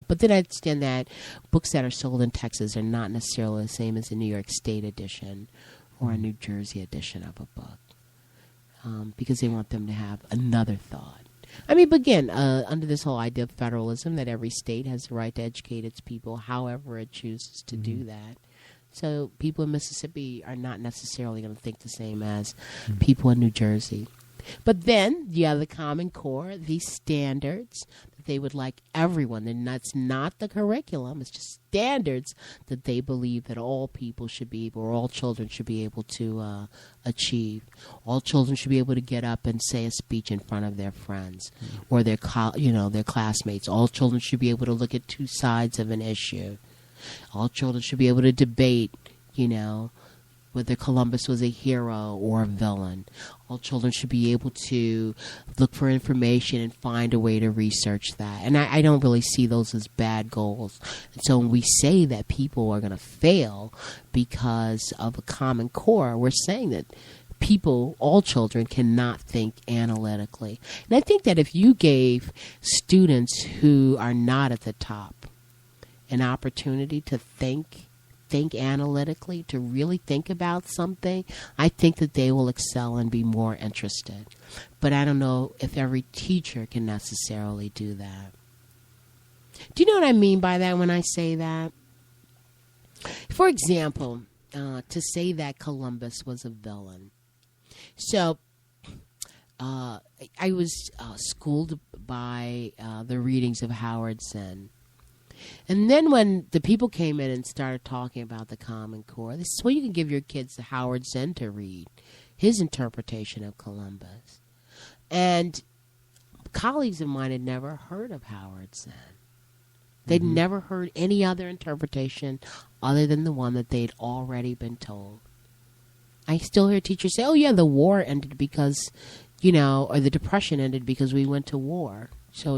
But then I understand that books that are sold in Texas are not necessarily the same as a New York State edition or a New Jersey edition of a book, because they want them to have another thought. I mean, but again, under this whole idea of federalism, that every state has the right to educate its people however it chooses to do that. So people in Mississippi are not necessarily going to think the same as people in New Jersey. But then you have the Common Core, these standards that they would like everyone, and that's not the curriculum, it's just standards that they believe that all people should be able, or all children should be able to achieve. All children should be able to get up and say a speech in front of their friends or their classmates. All children should be able to look at two sides of an issue. All children should be able to debate, whether Columbus was a hero or a villain. All children should be able to look for information and find a way to research that. And I don't really see those as bad goals. And so when we say that people are going to fail because of a Common Core, we're saying that all children cannot think analytically. And I think that if you gave students who are not at the top an opportunity to think analytically, to really think about something, I think that they will excel and be more interested. But I don't know if every teacher can necessarily do that. Do you know what I mean by that when I say that? For example, to say that Columbus was a villain. So I was schooled by the readings of Howard Zinn. And then when the people came in and started talking about the Common Core, this is what you can give your kids to Howard Zinn to read, his interpretation of Columbus. And colleagues of mine had never heard of Howard Zinn. They'd never heard any other interpretation other than the one that they'd already been told. I still hear teachers say, oh, yeah, the war ended because, or the Depression ended because we went to war. So,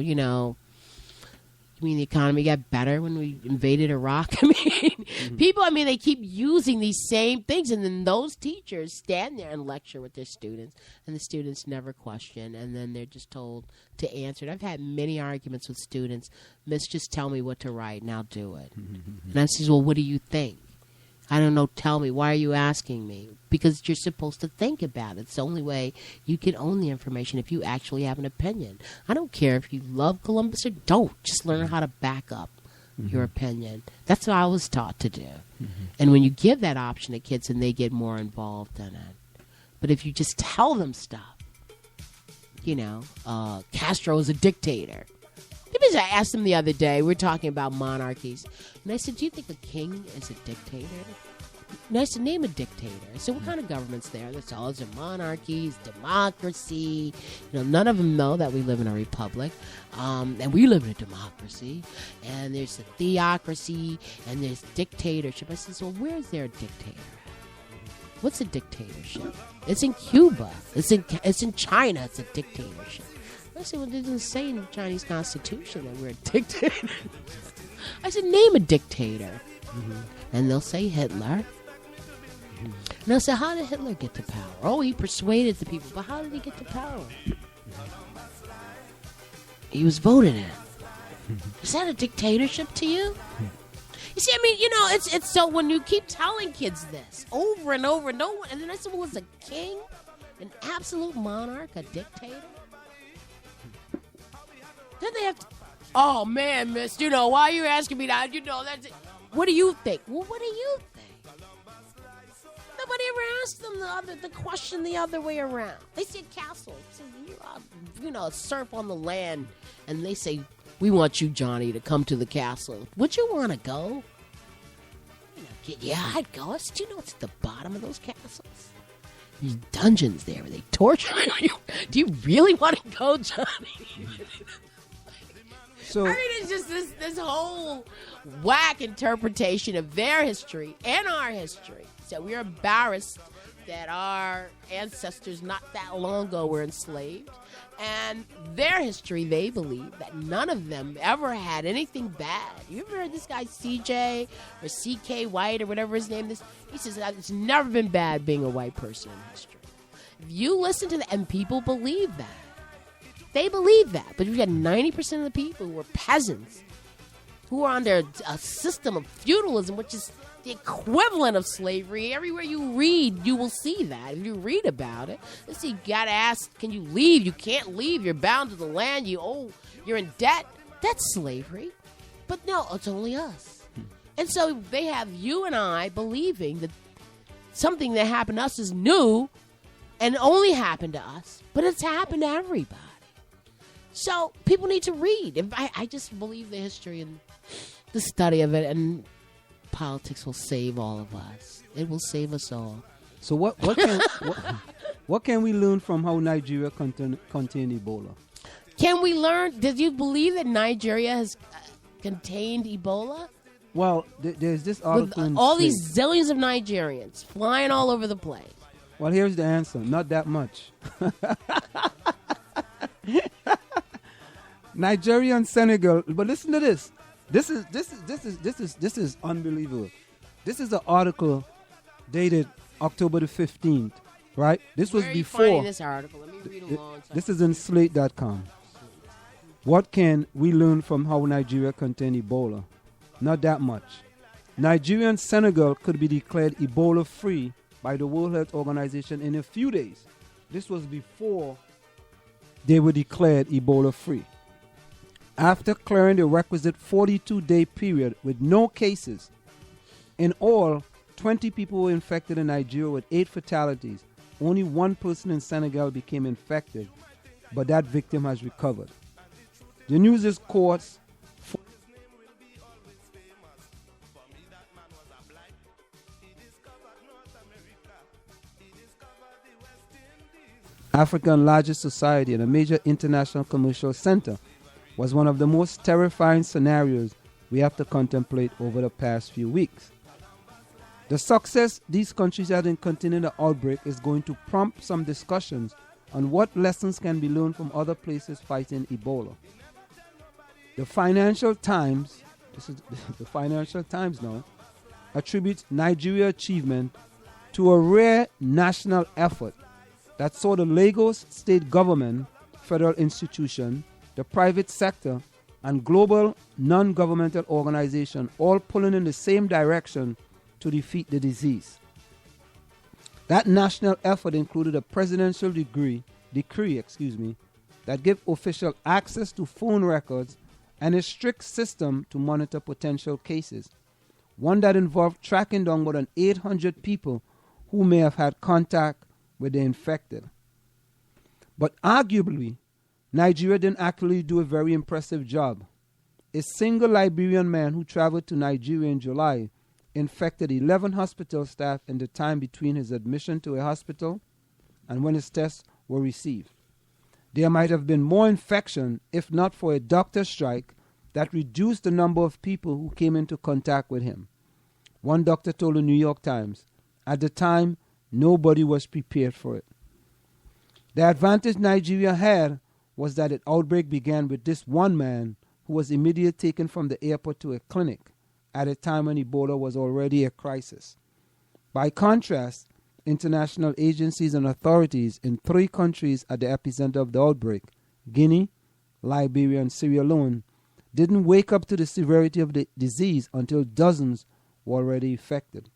I mean, the economy got better when we invaded Iraq. I mean, people, they keep using these same things. And then those teachers stand there and lecture with their students. And the students never question. And then they're just told to answer it. I've had many arguments with students. Miss, just tell me what to write and I'll do it. And I says, well, what do you think? I don't know. Tell me. Why are you asking me? Because you're supposed to think about it. It's the only way you can own the information if you actually have an opinion. I don't care if you love Columbus or don't. Just learn how to back up your opinion. That's what I was taught to do. And when you give that option to kids, and they get more involved in it. But if you just tell them stuff, Castro is a dictator. I asked them the other day, we were talking about monarchies, and I said, do you think a king is a dictator? And I said, name a dictator. I said, what kind of government's there? They said, oh, there's monarchies, democracy. None of them know that we live in a republic, and we live in a democracy, and there's a theocracy, and there's dictatorship. I said, well, where's there a dictator at? What's a dictatorship? It's in Cuba. It's in China. It's a dictatorship. I said, well, it doesn't say in the Chinese Constitution that we're a dictator. I said, name a dictator. And they'll say Hitler. And they'll say, how did Hitler get to power? Oh, he persuaded the people. But how did he get to power? He was voted in. Is that a dictatorship to you? You see, it's so when you keep telling kids this over and over and over, and then I said, well, was a king, an absolute monarch, a dictator? Then they have to, oh, man, miss, why are you asking me that? That's it. What do you think? Well, what do you think? Nobody ever asked them the question the other way around. They say castle. Surf on the land. And they say, we want you, Johnny, to come to the castle. Would you want to go? Yeah, I'd go. I said, what's at the bottom of those castles? There's dungeons there where they torture you. Do you really want to go, Johnny? So, it's just this whole whack interpretation of their history and our history. So we're embarrassed that our ancestors not that long ago were enslaved. And their history, they believe that none of them ever had anything bad. You ever heard this guy CJ or CK White or whatever his name is? He says it's never been bad being a white person in history. If you listen to that, and people believe that. They believe that. But you got 90% of the people who were peasants who are under a system of feudalism, which is the equivalent of slavery. Everywhere you read, you will see that. If you read about it, you got to ask, can you leave? You can't leave. You're bound to the land. You're in debt. That's slavery. But no, it's only us. And so they have you and I believing that something that happened to us is new and only happened to us, but it's happened to everybody. So people need to read. I just believe the history and the study of it, and politics will save all of us. It will save us all. So what can we learn from how Nigeria contained Ebola? Can we learn? Did you believe that Nigeria has contained Ebola? Well, there's this article. With all these zillions of Nigerians flying all over the place. Well, here's the answer. Not that much. Nigeria and Senegal. But listen to this. This is unbelievable. This is an article dated October the 15th, right? This was Where are before. you finding this article? Let me read along. This is in Slate.com. What can we learn from how Nigeria contained Ebola? Not that much. Nigeria and Senegal could be declared Ebola-free by the World Health Organization in a few days. This was before they were declared Ebola-free. After clearing the requisite 42-day period with no cases, in all, 20 people were infected in Nigeria with 8 fatalities. Only one person in Senegal became infected, but that victim has recovered. The news is courts. Africa's largest society and a major international commercial center was one of the most terrifying scenarios we have to contemplate over the past few weeks. The success these countries had in containing the outbreak is going to prompt some discussions on what lessons can be learned from other places fighting Ebola. The Financial Times, this is the Financial Times now, attributes Nigeria's achievement to a rare national effort that saw the Lagos state government, federal institution, the private sector, and global non-governmental organization all pulling in the same direction to defeat the disease. That national effort included a presidential decree that gave officials access to phone records and a strict system to monitor potential cases, one that involved tracking down more than 800 people who may have had contact with the infected. But arguably, Nigeria didn't actually do a very impressive job. A single Liberian man who traveled to Nigeria in July infected 11 hospital staff in the time between his admission to a hospital and when his tests were received. There might have been more infection if not for a doctor strike that reduced the number of people who came into contact with him. One doctor told the New York Times, at the time, nobody was prepared for it. The advantage Nigeria had was that the outbreak began with this one man who was immediately taken from the airport to a clinic at a time when Ebola was already a crisis. By contrast, international agencies and authorities in 3 countries at the epicenter of the outbreak, Guinea, Liberia, and Sierra Leone, didn't wake up to the severity of the disease until dozens were already affected.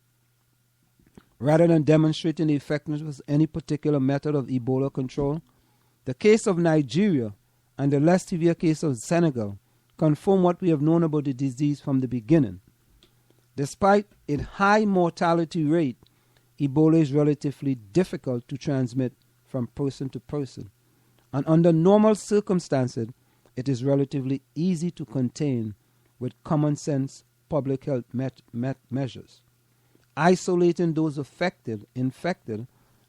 Rather than demonstrating the effectiveness of any particular method of Ebola control, the case of Nigeria and the less severe case of Senegal confirm what we have known about the disease from the beginning. Despite its high mortality rate, Ebola is relatively difficult to transmit from person to person, and under normal circumstances, it is relatively easy to contain with common sense public health measures. Isolating those infected,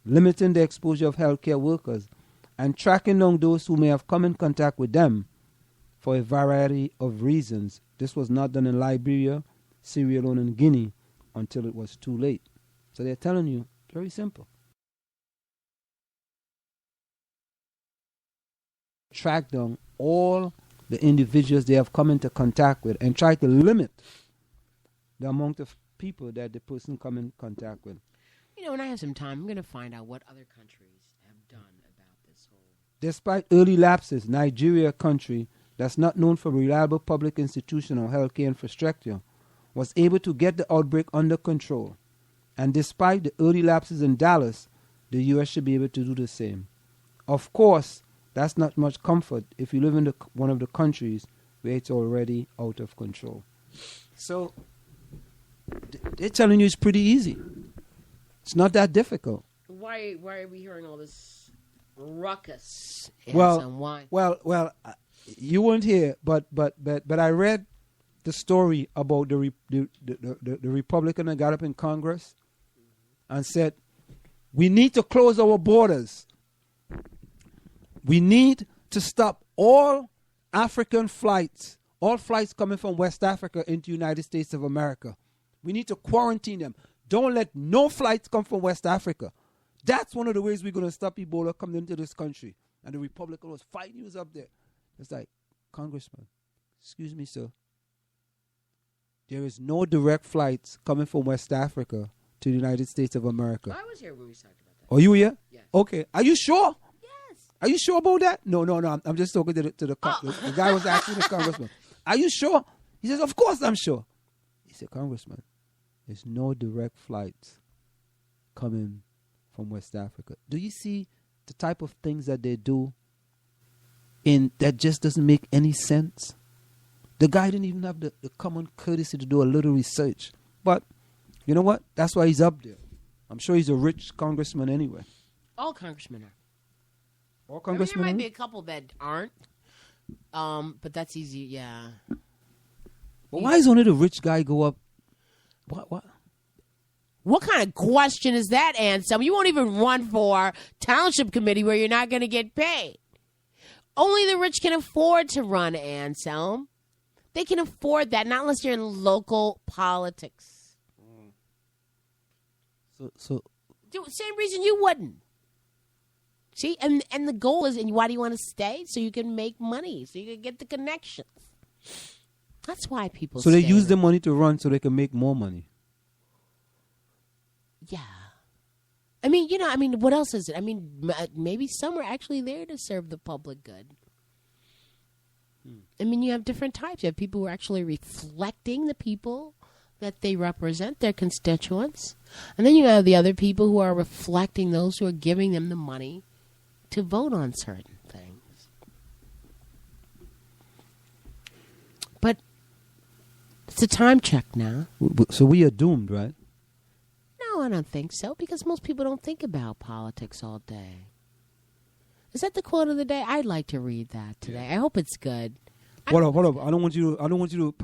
limiting the exposure of healthcare workers, and tracking down those who may have come in contact with them for a variety of reasons. This was not done in Liberia, Sierra Leone, and Guinea until it was too late. So they're telling you, very simple. Track down all the individuals they have come into contact with and try to limit the amount of people that the person come in contact with. You know, when I have some time, I'm going to find out what other countries have done about this whole... Despite early lapses, Nigeria, country that's not known for reliable public institution or healthcare infrastructure, was able to get the outbreak under control. And despite the early lapses in Dallas, the U.S. should be able to do the same. Of course, that's not much comfort if you live in one of the countries where it's already out of control. So, they're telling you it's pretty easy. It's not that difficult. Why are we hearing all this ruckus? Well, you weren't here, but I read the story about the Republican that got up in Congress and said, we need to close our borders. We need to stop all African flights, all flights coming from West Africa into United States of America. We need to quarantine them. Don't let no flights come from West Africa. That's one of the ways we're going to stop Ebola coming into this country. And the Republican was fighting you up there. It's like, Congressman, excuse me, sir. There is no direct flights coming from West Africa to the United States of America. I was here when we talked about that. Oh, you were here? Yes. Okay. Are you sure? Yes. Are you sure about that? No. I'm just talking to the guy was asking the congressman. Are you sure? He says, of course I'm sure. He said, Congressman, there's no direct flights coming from West Africa. Do you see the type of things that they do that just doesn't make any sense? The guy didn't even have the common courtesy to do a little research. But you know what? That's why he's up there. I'm sure he's a rich congressman anyway. All congressmen are. All congressmen there might be a couple that aren't. But that's easy, yeah. But why is only the rich guy go up? What? What kind of question is that, Anselm? You won't even run for township committee where you're not going to get paid. Only the rich can afford to run, Anselm. They can afford that, not unless you're in local politics. So same reason you wouldn't. See, and the goal is, and why do you want to stay? So you can make money, so you can get the connections. That's why people. So they use the money to run, so they can make more money. Yeah. I mean, what else is it? I mean, maybe some are actually there to serve the public good. I mean, you have different types. You have people who are actually reflecting the people that they represent, their constituents. And then you have the other people who are reflecting those who are giving them the money to vote on certain things. But it's a time check now. So we are doomed, right? No, I don't think so, because most people don't think about politics all day. Is that the quote of the day? I'd like to read that today. I hope it's good. Hold up. I don't want you to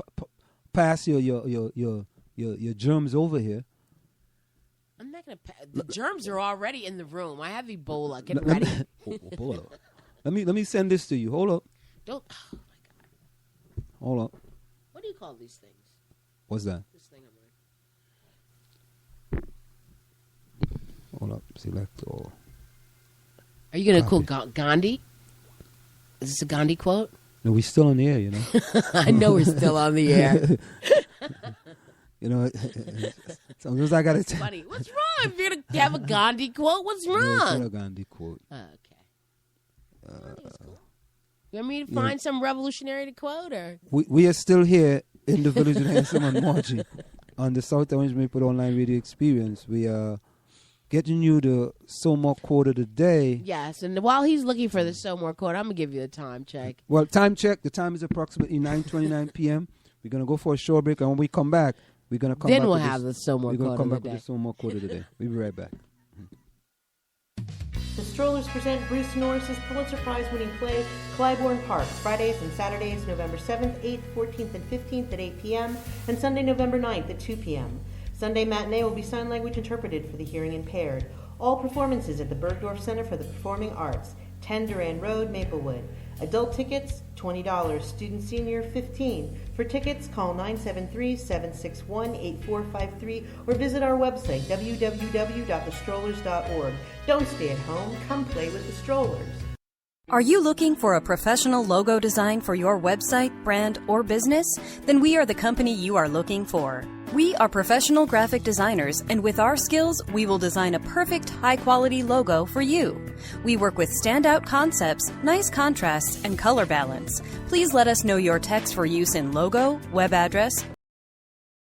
pass your germs over here. I'm not gonna. The germs are already in the room. I have Ebola. Get ready. Hold up. Let me send this to you. Hold up. Don't. Oh my God. Hold up. What do you call these things? What's that? This thing I'm wearing. Hold up. Select all. Are you gonna quote Gandhi? Is this a Gandhi quote? No, we're still on the air, you know. I know we're still on the air. You know, sometimes I gotta tell. Funny. What's wrong? If you're gonna have a Gandhi quote, what's wrong? No, it's not a Gandhi quote. Okay. You want me to find some revolutionary to quote, or we are still here in the village of Handsome and Margie on the South Orange Maple Online Radio Experience. We are getting you the Somar quote of the day. Yes, and while he's looking for the Somar quote, I'm gonna give you a time check. Well, time check. The time is approximately 9:29 p.m. We're gonna go for a short break, and when we come back, we're gonna come. Then back we'll with have this, the Somar quote of the day. We're gonna come back with the Somar quote of the day. We'll be right back. The Strollers present Bruce Norris's Pulitzer Prize-winning play, Clybourne Park, Fridays and Saturdays, November 7th, 8th, 14th, and 15th at 8 p.m., and Sunday, November 9th at 2 p.m. Sunday matinee will be sign language interpreted for the hearing impaired. All performances at the Bergdorf Center for the Performing Arts, 10 Duran Road, Maplewood. Adult tickets, $20. Student senior, $15. For tickets, call 973-761-8453 or visit our website, www.thestrollers.org. Don't stay at home. Come play with the Strollers. Are you looking for a professional logo design for your website, brand, or business? Then we are the company you are looking for. We are professional graphic designers, and with our skills, we will design a perfect, high-quality logo for you. We work with standout concepts, nice contrasts, and color balance. Please let us know your text for use in logo, web address,